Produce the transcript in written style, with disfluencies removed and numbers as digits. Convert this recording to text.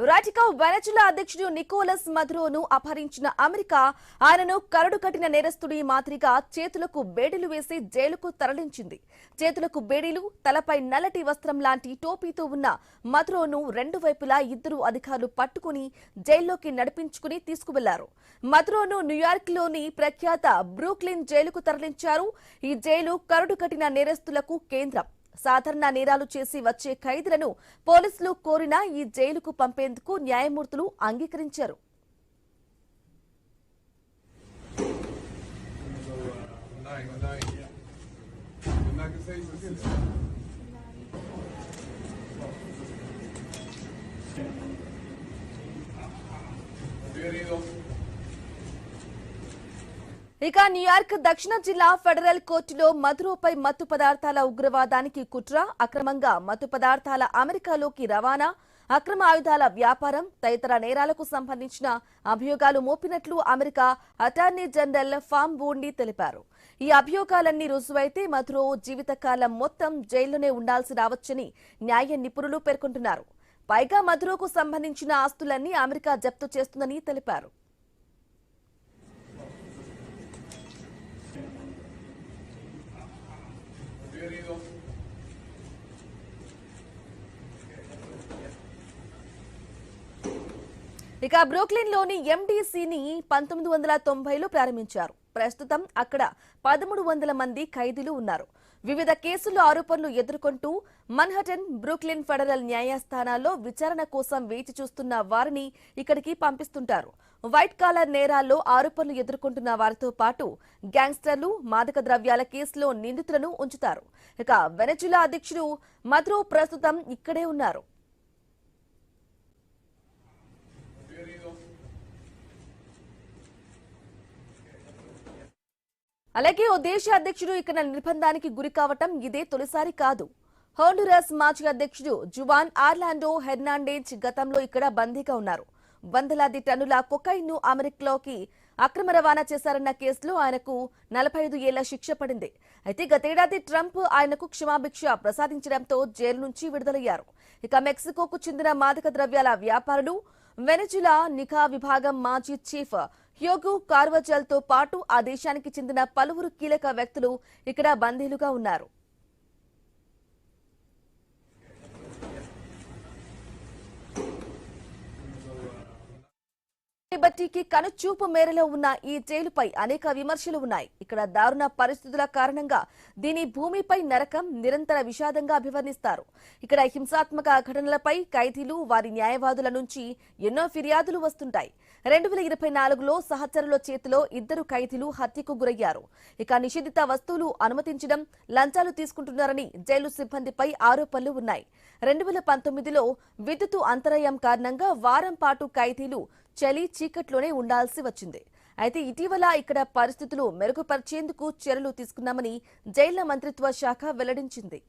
రాటికా వెనజులా అధ్యక్షుడు Nicholas మదురోను అపహరించిన America ఆయనను కరడు కట్టిన నేరస్తుడి మాదిరిగా చేతులకు బేడీలు వేసి జైలుకు తరలించింది. చేతులకు బేడీలు, తలపై నల్లటి వస్త్రం లాంటి టోపీతో ఉన్న మదురోను రెండు వైపులా ఇద్దరు అధికారులు పట్టుకుని జైల్లోకి నడిపించుకుని తీసుకువెళ్లారు. మదురోను న్యూయార్క్లోని ప్రఖ్యాత బ్రూక్లిన్ జైలుకు తరలించారు. ఈ జైలు కరడు కట్టిన నేరస్తులకు కేంద్రం. సాధారణ నేరాలు చేసి వచ్చే ఖైదీలను పోలీసులు కోరినా ఈ జైలుకు పంపేందుకు న్యాయమూర్తులు అంగీకరించారు. ఇక న్యూయార్క్ దక్షిణ జిల్లా ఫెడరల్ కోర్టులో మదురోపై మత్తు పదార్థాల ఉగ్రవాదానికి కుట్ర, అక్రమంగా మత్తు పదార్థాల అమెరికాలోకి రవాణా, అక్రమ ఆయుధాల వ్యాపారం తదితర నేరాలకు సంబంధించిన అభియోగాలు మోపినట్లు అమెరికా అటార్నీ జనరల్ ఫామ్ బూండి తెలిపారు. ఈ అభియోగాలన్నీ రుజువైతే మదురో జీవితకాలం మొత్తం జైల్లోనే ఉండాల్సి రావచ్చని న్యాయ నిపుణులు పేర్కొంటున్నారు. పైగా మదురోకు సంబంధించిన ఆస్తులన్నీ అమెరికా జప్తు చేస్తుందని తెలిపారు. ఇక బ్రూక్లిన్ లోని ఎండీసీని 1990లో ప్రారంభించారు. ప్రస్తుతం అక్కడ 1300 మంది ఖైదీలు ఉన్నారు. వివిధ కేసుల్లో ఆరోపణలు ఎదుర్కొంటూ మన్హటన్, బ్రూక్లిన్ ఫెడరల్ న్యాయస్థానాల్లో విచారణ కోసం వేచి చూస్తున్న వారిని ఇక్కడికి పంపిస్తుంటారు. వైట్ కాలర్ నేరాల్లో ఆరోపణలు ఎదుర్కొంటున్న వారితో పాటు గ్యాంగ్స్టర్లు, మాదక ద్రవ్యాల కేసులో నిందితులను ఉంచుతారు. ఇక వెనజులా అధ్యక్షుడు మదురో ప్రస్తుతం ఇక్కడే ఉన్నారు. అలాగే ఓ దేశ అధ్యక్షుడు ఇక్కడ నిర్బంధానికి గురి కావటం ఇదే తొలిసారి కాదు. హోండురస్ మాజీ అధ్యక్షుడు జువాన్ ఆర్లాండో హెర్నాండెజ్ గతంలో ఇక్కడ బందీగా ఉన్నారు. వందలాది టన్నుల కొకైన్ ను అమెరికాలోకి అక్రమ రవాణా చేశారన్న కేసులో ఆయనకు 45 ఏళ్ల శిక్ష పడింది. అయితే గతేడాది ట్రంప్ ఆయనకు క్షమాభిక్ష ప్రసాదించడంతో జైలు నుంచి విడుదలయ్యారు. ఇక మెక్సికోకు చెందిన మాదక ద్రవ్యాల వ్యాపారులు, వెనజులా నిఘా విభాగం మాజీ చీఫ్ హ్యూగో కార్వజల్ తో పాటు ఆ దేశానికి చెందిన పలువురు కీలక వ్యక్తులు ఇక్కడ బందీలుగా ఉన్నారు. బట్టికి కనుచూపు మేరలో ఉన్న ఈ జైలుపై అనేక విమర్శలు ఉన్నాయి. ఇక్కడ దారుణ పరిస్థితుల కారణంగా దీని భూమిపై నరకం, నిరంతర విషాదంగా అభివర్ణిస్తారు. ఇక్కడ హింసాత్మక ఘటనలపై ఖైదీలు, వారి న్యాయవాదుల నుంచి ఎన్నో ఫిర్యాదులు వస్తుంటాయి. 2024లో సహచరుల చేతిలో 2 ఖైదీలు హత్యకు గురయ్యారు. ఇక నిషేధిత వస్తువులు అనుమతించడం, లంచాలు తీసుకుంటున్నారని జైలు సిబ్బందిపై ఆరోపణలు ఉన్నాయి. 2019లో విద్యుత్ అంతరాయం కారణంగా వారం పాటు ఖైదీలు చలి చీకట్లోనే ఉండాల్సి వచ్చింది. అయితే ఇటీవల ఇక్కడ పరిస్థితులు మెరుగుపరిచేందుకు చర్యలు తీసుకున్నామని జైళ్ల మంత్రిత్వ శాఖ వెల్లడించింది.